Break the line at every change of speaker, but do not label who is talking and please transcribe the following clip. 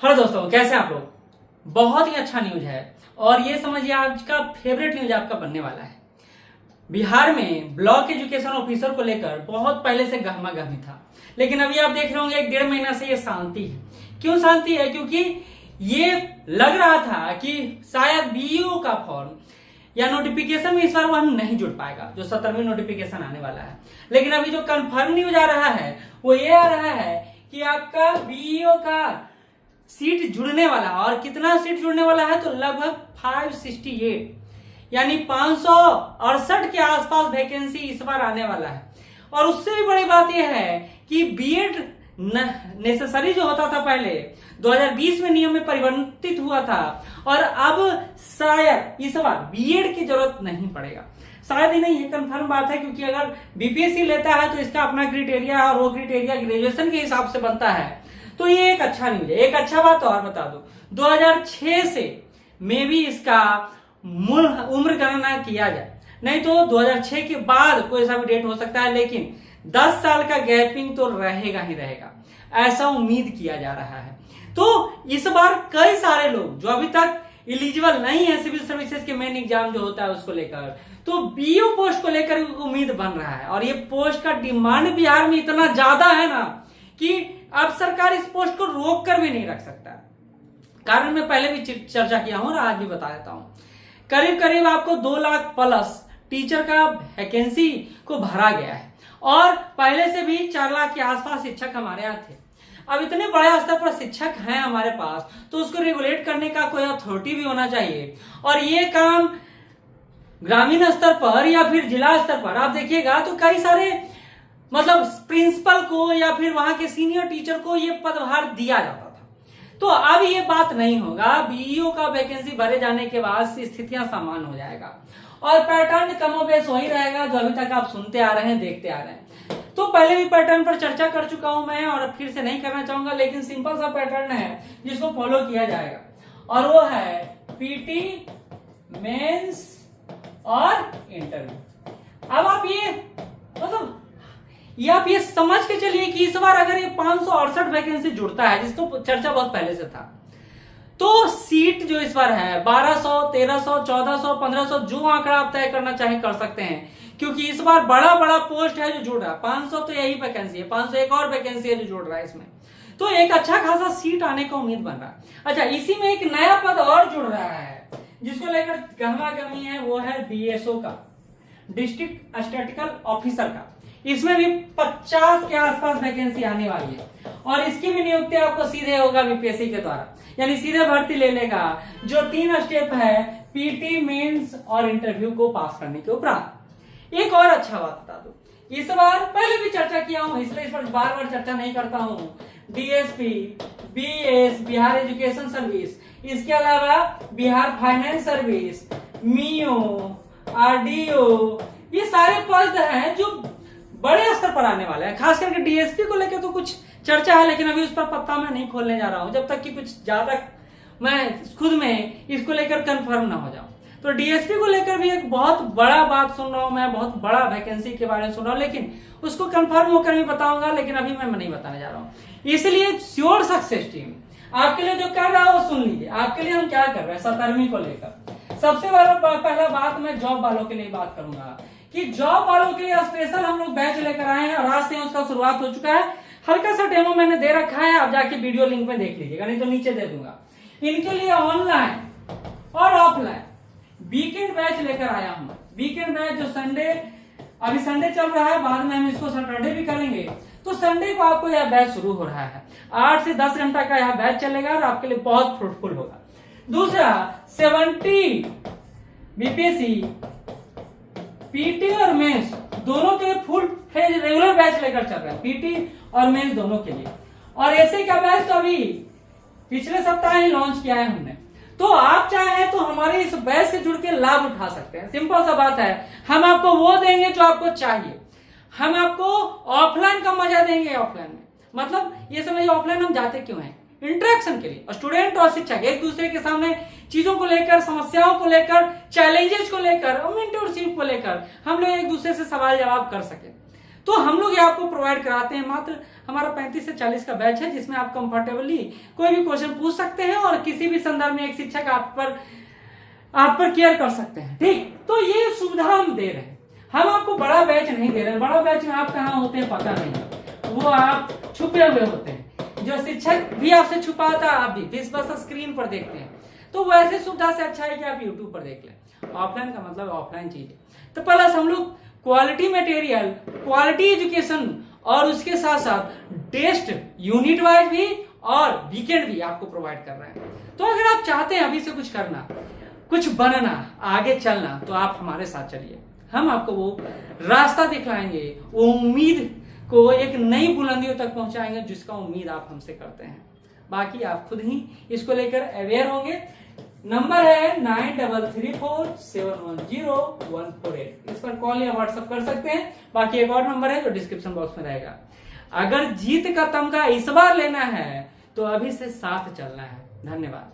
Hello दोस्तों, कैसे हैं आप लोग। बहुत ही अच्छा न्यूज है और ये समझिए आज का फेवरेट न्यूज आपका बनने वाला है। बिहार में ब्लॉक एजुकेशन ऑफिसर को लेकर बहुत पहले से गहमा गहमी था, लेकिन अभी आप देख रहे होंगे 1.5 महीना से ये शांति है। क्यों शांति है? क्योंकि ये लग रहा था कि शायद बीईओ का फॉर्म या नोटिफिकेशन में इस बार वह नहीं जुड़ पाएगा, जो 17वीं नोटिफिकेशन आने वाला है। लेकिन अभी जो कंफर्म न्यूज आ रहा है वो ये आ रहा है कि आपका बीईओ का सीट जुड़ने वाला, और कितना सीट जुड़ने वाला है तो लगभग 568 यानी 568 के आसपास वैकेंसी इस बार आने वाला है। और उससे भी बड़ी बात यह है कि बीएड नेसेसरी जो होता था पहले 2020 में नियम में परिवर्तित हुआ था, और अब शायद इस बार बीएड की जरूरत नहीं पड़ेगा। शायद ही नहीं, ये कंफर्म बात है, क्योंकि अगर बीपीएससी लेता है तो इसका अपना क्राइटेरिया है और वो क्राइटेरिया ग्रेजुएशन के हिसाब से बनता है। तो ये एक अच्छा न्यूज है। एक अच्छा बात और बता दो, 2006 से मे भी इसका उम्र गणना किया जाए, नहीं तो 2006 के बाद कोई सा भी डेट हो सकता है, लेकिन 10 साल का गैपिंग तो रहेगा ही रहेगा, ऐसा उम्मीद किया जा रहा है। तो इस बार कई सारे लोग जो अभी तक एलिजिबल नहीं है सिविल सर्विसेज के मेन एग्जाम जो होता है उसको लेकर, तो बीईओ पोस्ट को लेकर उम्मीद बन रहा है। और ये पोस्ट का डिमांड बिहार में इतना ज्यादा है ना कि अब सरकार इस पोस्ट को रोक कर भी नहीं रख सकता। कारण मैं पहले भी चर्चा किया हूं और आज भी बता देता हूं। करीब करीब आपको 2 लाख प्लस टीचर का वैकेंसी को भरा गया है, और पहले से भी 4 लाख के आसपास शिक्षक हमारे यहाँ थे। अब इतने बड़े स्तर पर शिक्षक हैं हमारे पास, तो उसको रेगुलेट करने का कोई अथॉरिटी भी होना चाहिए। और ये काम ग्रामीण स्तर पर या फिर जिला स्तर पर आप देखिएगा तो कई सारे मतलब प्रिंसिपल को या फिर वहां के सीनियर टीचर को ये पदभार दिया जाता था। तो अब ये बात नहीं होगा। बीईओ का वैकेंसी भरे जाने के बाद स्थितियां समान हो जाएगा, और पैटर्न कमोबेश वही रहेगा जो अभी तक आप सुनते आ रहे हैं, देखते आ रहे हैं। तो पहले भी पैटर्न पर चर्चा कर चुका हूं मैं, और फिर से नहीं करना चाहूंगा, लेकिन सिंपल सा पैटर्न है जिसको फॉलो किया जाएगा, और वो है पीटी, मेंस और इंटरव्यू। अब आप ये मतलब आप ये समझ के चलिए कि इस बार अगर ये 568 वैकेंसी जुड़ता है, जिसको चर्चा बहुत पहले से था, तो सीट जो इस बार है 1200, 1300, 1400, 1500, जो आंकड़ा आप तय करना चाहे कर सकते हैं, क्योंकि इस बार बड़ा बड़ा पोस्ट है जो जुड़ रहा है। 500 तो यही वैकेंसी है, 500 एक और वैकेंसी है जो जुड़ रहा है इसमें, तो एक अच्छा खासा सीट आने का उम्मीद बन रहा है। अच्छा, इसी में एक नया पद और जुड़ रहा है जिसको लेकर गहमा गहमी है, वो है डीएसओ का, डिस्ट्रिक्ट स्टैटिस्टिकल ऑफिसर का। इसमें भी 50 के आसपास वैकेंसी आने वाली है, और इसकी भी नियुक्ति आपको सीधे होगा बीपीएससी के द्वारा, यानी सीधे भर्ती ले लेगा, जो 3 स्टेप है पीटी, मेंस और इंटरव्यू को पास करने के उपरांत। एक और अच्छा बात बता दो, इस बार पहले भी चर्चा किया हूं, इसलिए इस पर बार बार चर्चा नहीं करता हूं। DSP, BS Bihar education service, इसके अलावा बिहार फाइनेंस सर्विस, मीओ, आरडीओ, ये सारे पद हैं जो बड़े स्तर पर आने वाले हैं। खास करके डीएसपी को लेकर तो कुछ चर्चा है, लेकिन अभी उस पर पत्ता मैं नहीं खोलने जा रहा हूं जब तक कि कुछ ज्यादा मैं खुद में इसको लेकर कंफर्म ना हो जाऊं। तो डीएसपी को लेकर भी एक बहुत बड़ा बात सुन रहा हूं मैं, बहुत बड़ा वैकेंसी के बारे में सुन रहा हूं, लेकिन उसको कंफर्म होकर भी बताऊंगा, लेकिन अभी मैं नहीं बताने जा रहा हूं। इसलिए श्योर सक्सेस टीम आपके लिए जो कर रहा है वो सुन लीजिए। आपके लिए हम क्या कर रहे हैं 17वीं को लेकर। सबसे पहला बात मैं जॉब वालों के लिए बात करूंगा कि जॉब वालों के लिए स्पेशल हम लोग बैच लेकर आए हैं, और आज से उसका शुरुआत हो चुका है। हल्का सा डेमो मैंने दे रखा है, आप जाके वीडियो लिंक में देख लीजिएगा, नहीं तो नीचे दे दूंगा। इनके लिए ऑनलाइन और ऑफलाइन वीकेंड बैच लेकर आया हूं। वीकेंड बैच जो संडे, अभी संडे चल रहा है, बाद में हम इसको सैटरडे भी करेंगे, तो संडे को आपको यह बैच शुरू हो रहा है। 8 से 10 घंटा का यह बैच चलेगा और आपके लिए बहुत फ्रूटफुल होगा। दूसरा 70 बीपीएससी, पीटी और मेंस दोनों के फुल फेज रेगुलर बैच लेकर चल रहा है, पीटी और मेंस दोनों के लिए। और ऐसे का बैच तो अभी पिछले सप्ताह ही लॉन्च किया है हमने। तो आप चाहें तो हमारे इस बैच से जुड़ के लाभ उठा सकते हैं। सिंपल सा बात है, हम आपको वो देंगे जो आपको चाहिए। हम आपको ऑफलाइन का मजा देंगे। ऑफलाइन में मतलब ये समझिए, ऑफलाइन हम जाते क्यों हैं? इंटरेक्शन के लिए। स्टूडेंट और शिक्षक एक दूसरे के सामने चीजों को लेकर, समस्याओं को लेकर, चैलेंजेस को लेकर और मेंटरशिप को लेकर हम लोग एक दूसरे से सवाल जवाब कर सके। तो हम लोग ये आपको प्रोवाइड कराते हैं। मात्र हमारा 35 से 40 का बैच है, जिसमें आप कंफर्टेबली कोई भी क्वेश्चन पूछ सकते हैं और किसी भी संदर्भ में एक शिक्षक आप पर केयर कर सकते हैं। ठीक, तो ये सुविधा हम दे रहे हैं। हम आपको बड़ा बैच नहीं दे रहे हैं। बड़ा बैच में आप कहाँ होते हैं पता नहीं, वो आप छुपे हुए होते हैं। जो शिक्षक भी आपसे छुपाता है, आप भी फीस बस स्क्रीन पर देखते हैं। तो वैसे सुविधा से अच्छा है कि आप यूट्यूब पर देख लें। ऑफलाइन का मतलब ऑफलाइन चीज है। तो प्लस हम लोग क्वालिटी मटेरियल, क्वालिटी एजुकेशन और उसके साथ साथ टेस्ट यूनिट वाइज भी और वीकेंड भी आपको प्रोवाइड कर रहे हैं। तो अगर आप चाहते हैं अभी से कुछ करना, कुछ बनना, आगे चलना, तो आप हमारे साथ चलिए। हम आपको वो रास्ता दिखलाएंगे, वो उम्मीद को एक नई बुलंदियों तक पहुंचाएंगे जिसका उम्मीद आप हमसे करते हैं। बाकी आप खुद ही इसको लेकर अवेयर होंगे। नंबर है 9347100148। इस पर कॉल या व्हाट्सएप कर सकते हैं। बाकी एक और नंबर है जो डिस्क्रिप्शन बॉक्स में रहेगा। अगर जीत का तमगा इस बार लेना है तो अभी से साथ चलना है। धन्यवाद।